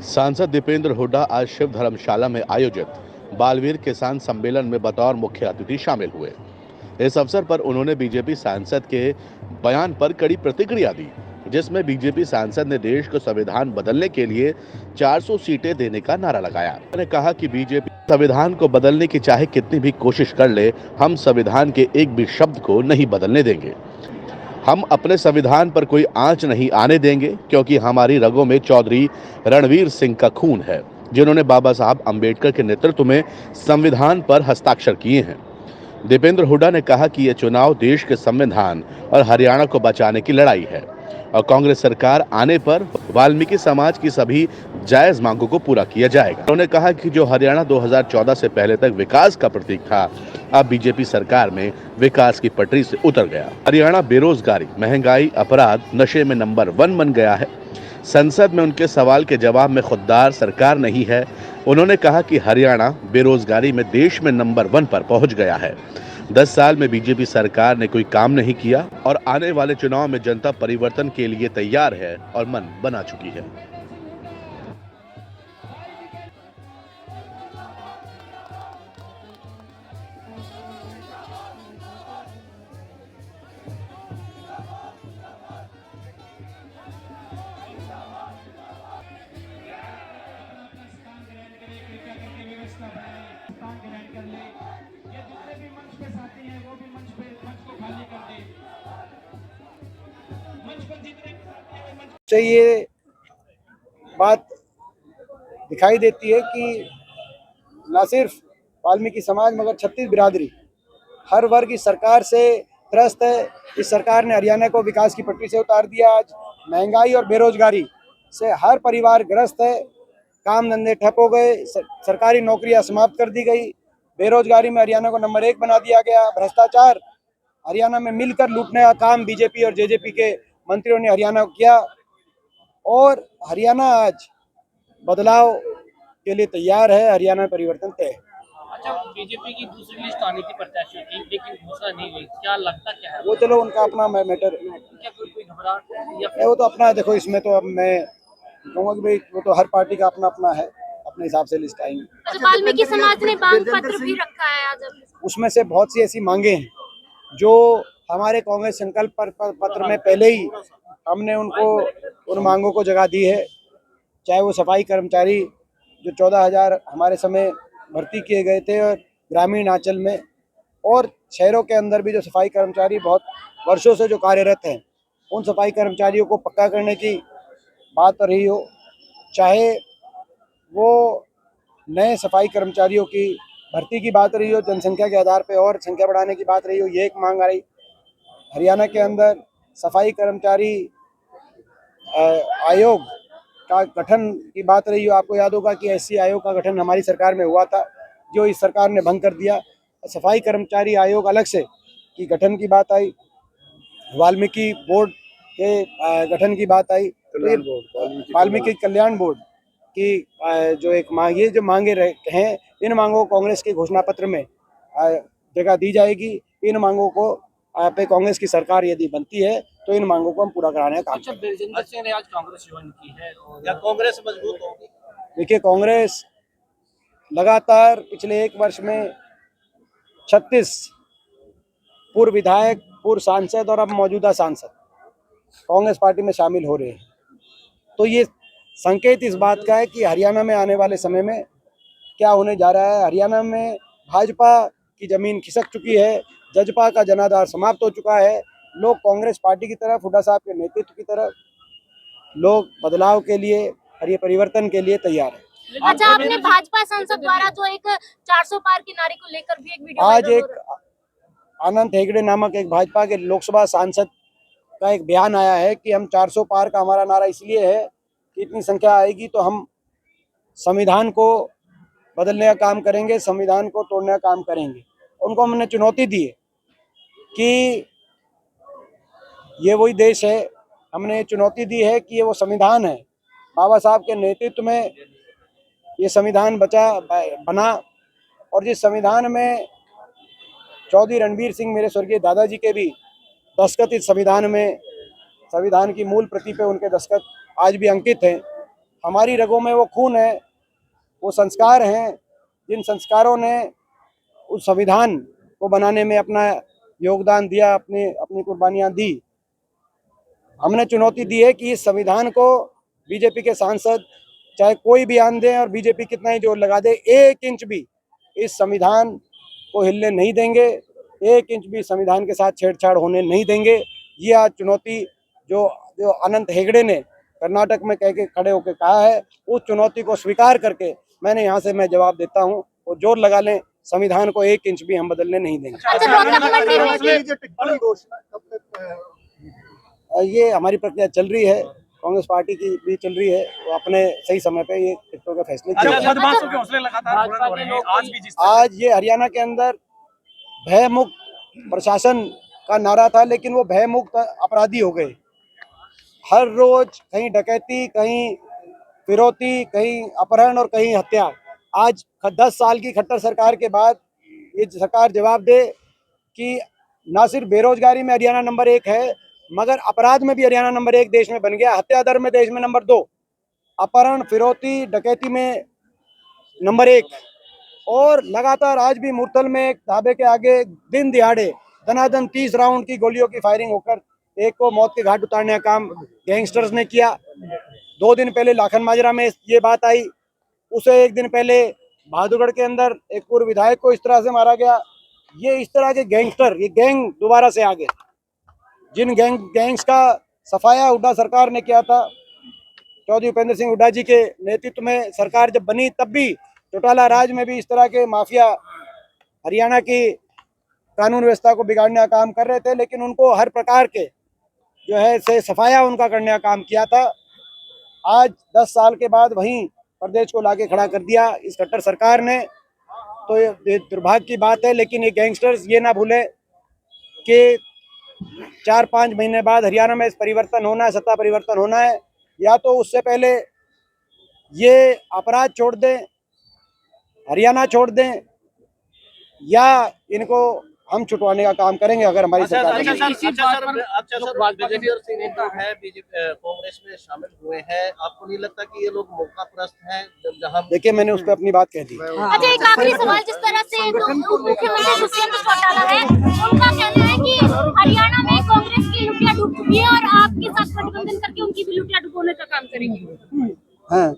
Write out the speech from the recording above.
सांसद दीपेंद्र हुड्डा आज शिव धर्मशाला में आयोजित बालवीर किसान सम्मेलन में बतौर मुख्य अतिथि शामिल हुए। इस अवसर पर उन्होंने बीजेपी सांसद के बयान पर कड़ी प्रतिक्रिया दी, जिसमें बीजेपी सांसद ने देश को संविधान बदलने के लिए 400 सीटें देने का नारा लगाया। उन्होंने कहा कि बीजेपी संविधान को बदलने की चाहे कितनी भी कोशिश कर ले, हम संविधान के एक भी शब्द को नहीं बदलने देंगे। हम अपने संविधान पर कोई आंच नहीं आने देंगे, क्योंकि हमारी रगों में चौधरी रणवीर सिंह का खून है, जिन्होंने बाबा साहब अंबेडकर के नेतृत्व में संविधान पर हस्ताक्षर किए हैं। दीपेंद्र हुड्डा ने कहा कि यह चुनाव देश के संविधान और हरियाणा को बचाने की लड़ाई है और कांग्रेस सरकार आने पर वाल्मीकि समाज की सभी जायज मांगों को पूरा किया जाएगा। उन्होंने कहा कि जो हरियाणा 2014 से पहले तक विकास का प्रतीक था, अब बीजेपी सरकार में विकास की पटरी से उतर गया। हरियाणा बेरोजगारी, महंगाई, अपराध, नशे में नंबर 1 बन गया है। संसद में उनके सवाल के जवाब में खुददार सरकार नहीं है। उन्होंने कहा कि हरियाणा बेरोजगारी में देश में नंबर 1 पर पहुंच गया है। 10 साल में बीजेपी सरकार ने कोई काम नहीं किया और आने वाले चुनाव में जनता परिवर्तन के लिए तैयार है और मन बना चुकी है। से ये बात दिखाई देती है कि न सिर्फ वाल्मीकि समाज मगर छत्तीस बिरादरी हर वर्ग इस सरकार से त्रस्त है। इस सरकार ने हरियाणा को विकास की पटरी से उतार दिया। आज महंगाई और बेरोजगारी से हर परिवार ग्रस्त है। काम धंधे ठप हो गए, सरकारी नौकरियां समाप्त कर दी गई, बेरोजगारी में हरियाणा को नंबर 1 बना दिया गया। भ्रष्टाचार हरियाणा में मिलकर लूटने का काम बीजेपी और जेजेपी के मंत्रियों ने हरियाणा को किया और हरियाणा आज बदलाव के लिए तैयार है। हरियाणा में परिवर्तन तय है। अच्छा, बीजेपी की दूसरी लिस्ट आनी थी प्रत्याशियों की, लेकिन घोषणा नहीं हुई, क्या लगता क्या है? वो चलो उनका अपना मैटर, क्या कोई घबराहट या है वो तो अपना। देखो इसमें तो अब मैं कहूँगा कि भाई वो तो हर पार्टी का अपना अपना है, अपने हिसाब से लिस्ट आएंगी। अच्छा, वाल्मीकि समाज ने मांग पत्र भी रखा है आज। उसमें से बहुत सी ऐसी मांगे हैं जो हमारे कांग्रेस संकल्प पत्र में पहले ही हमने उनको उन मांगों को जगह दी है। चाहे वो सफाई कर्मचारी जो 14,000 हमारे समय भर्ती किए गए थे और ग्रामीण अंचल में और शहरों के अंदर भी जो सफाई कर्मचारी बहुत वर्षों से जो कार्यरत हैं, उन सफाई कर्मचारियों को पक्का करने की बात रही हो, चाहे वो नए सफाई कर्मचारियों की भर्ती की बात रही हो, जनसंख्या के आधार पर और संख्या बढ़ाने की बात रही हो, ये एक मांग आ रही। हरियाणा के अंदर सफाई कर्मचारी आयोग का गठन की बात रही हो। आपको याद होगा कि एससी आयोग का गठन हमारी सरकार में हुआ था, जो इस सरकार ने भंग कर दिया। सफाई कर्मचारी आयोग अलग से की गठन की बात आई। वाल्मीकि बोर्ड के गठन की बात आई। वाल्मीकि कल्याण बोर्ड की जो एक मांग, ये जो मांगे हैं, इन मांगों को कांग्रेस के घोषणा पत्र में जगह दी जाएगी। इन मांगों को पे कांग्रेस की सरकार यदि बनती है तो इन मांगों को हम पूरा कराने का काम अच्छा, बलजिंदर सिंह ने आज कांग्रेस ज्वाइन की है और या कांग्रेस मजबूत होगी। देखिए, कांग्रेस लगातार पिछले 1 वर्ष में 36 पूर्व विधायक, पूर्व सांसद और अब मौजूदा सांसद कांग्रेस पार्टी में शामिल हो रहे हैं। तो ये संकेत इस बात का है कि हरियाणा में आने वाले समय में क्या होने जा रहा है। हरियाणा में भाजपा की जमीन खिसक चुकी है, जजपा का जनाधार समाप्त हो चुका है। लोग कांग्रेस पार्टी की तरफ, हुड्डा साहब के नेतृत्व की तरफ, लोग बदलाव के लिए और ये परिवर्तन के लिए तैयार है। अच्छा, आपने भाजपा सांसद द्वारा जो एक 400 पार की नारे को लेकर भी एक वीडियो आज एक आनंद हेगड़े नामक एक भाजपा के लोकसभा सांसद का एक बयान आया है कि हम 400 पार का हमारा नारा इसलिए है कि इतनी संख्या आएगी तो हम संविधान को बदलने का काम करेंगे, संविधान को तोड़ने का काम करेंगे। उनको हमने चुनौती दी है कि ये वही देश है। हमने चुनौती दी है कि ये वो संविधान है, बाबा साहब के नेतृत्व में ये संविधान बना और जिस संविधान में चौधरी रणवीर सिंह, मेरे स्वर्गीय दादाजी के भी दस्तखत इस संविधान में, संविधान की मूल प्रति पे उनके दस्तखत आज भी अंकित हैं। हमारी रगों में वो खून है, वो संस्कार हैं जिन संस्कारों ने उस संविधान को बनाने में अपना योगदान दिया, अपनी कुर्बानियां दी। हमने चुनौती दी है कि इस संविधान को बीजेपी के सांसद चाहे कोई भी आन दें और बीजेपी कितना ही जोर लगा दे, 1 इंच भी इस संविधान को हिलने नहीं देंगे, 1 इंच भी संविधान के साथ छेड़छाड़ होने नहीं देंगे। ये आज चुनौती जो अनंत हेगड़े ने कर्नाटक में कह के खड़े होकर कहा है, उस चुनौती को स्वीकार करके मैं यहाँ से जवाब देता हूँ, वो जोर लगा लें, संविधान को 1 इंच भी हम बदलने नहीं देंगे। ये हमारी प्रक्रिया चल रही है, कांग्रेस पार्टी की भी चल रही है, वो अपने सही समय पे ये टिकटों के फैसले किए। आज ये हरियाणा के अंदर भयमुक्त प्रशासन का नारा था, लेकिन वो भयमुक्त अपराधी हो गए। हर रोज कहीं डकैती, कहीं फिरौती, कहीं अपहरण और कहीं हत्या। आज 10 साल की खट्टर सरकार के बाद ये सरकार जवाब दे कि ना सिर्फ बेरोजगारी में हरियाणा नंबर 1 है, मगर अपराध में भी हरियाणा नंबर 1 देश में बन गया। हत्या दर में देश में नंबर 2, अपहरण, फिरौती, डकैती में नंबर 1। और लगातार आज भी मुरथल में एक ढाबे के आगे दिन दिहाड़े दनादन 30 राउंड की गोलियों की फायरिंग होकर एक को मौत के घाट उतारने का काम गैंगस्टर्स ने किया। 2 दिन पहले लाखन माजरा में ये बात आई, उसे 1 दिन पहले बहादुरगढ़ के अंदर एक पूर्व विधायक को इस तरह से मारा गया। ये इस तरह के गैंगस्टर, ये गैंग दोबारा से आ गए, जिन गैंग्स का सफाया हुड्डा सरकार ने किया था। चौधरी उपेंद्र सिंह हुड्डा जी के नेतृत्व में सरकार जब बनी, तब भी चौटाला राज में भी इस तरह के माफिया हरियाणा की कानून व्यवस्था को बिगाड़ने का काम कर रहे थे, लेकिन उनको हर प्रकार के जो है से सफाया उनका करने का काम किया था। आज 10 साल के बाद वहीं प्रदेश को लाके खड़ा कर दिया इस कट्टर सरकार ने, तो ये दुर्भाग्य की बात है। लेकिन ये गैंगस्टर्स ये ना भूले कि 4-5 महीने बाद हरियाणा में परिवर्तन होना है, सत्ता परिवर्तन होना है, या तो उससे पहले ये अपराध छोड़ दें, हरियाणा छोड़ दें, या इनको हम छुटवाने का काम करेंगे अगर हमारी सरकार। कांग्रेस में शामिल हुए हैं, आपको नहीं लगता कि ये लोग मौकापरस्त हैं? जहां देखिए, मैंने उस पर अपनी बात कह दी। अच्छा, एक आखिरी सवाल, जिस तरह से मुख्यमंत्री दुष्यंत चौटाला है, उनका कहना है कि हरियाणा में कांग्रेस की लुटिया डूब चुकी है और आपके साथ गठबंधन करके उनकी भी लुटिया डुबोने का काम करेंगे। हाँ,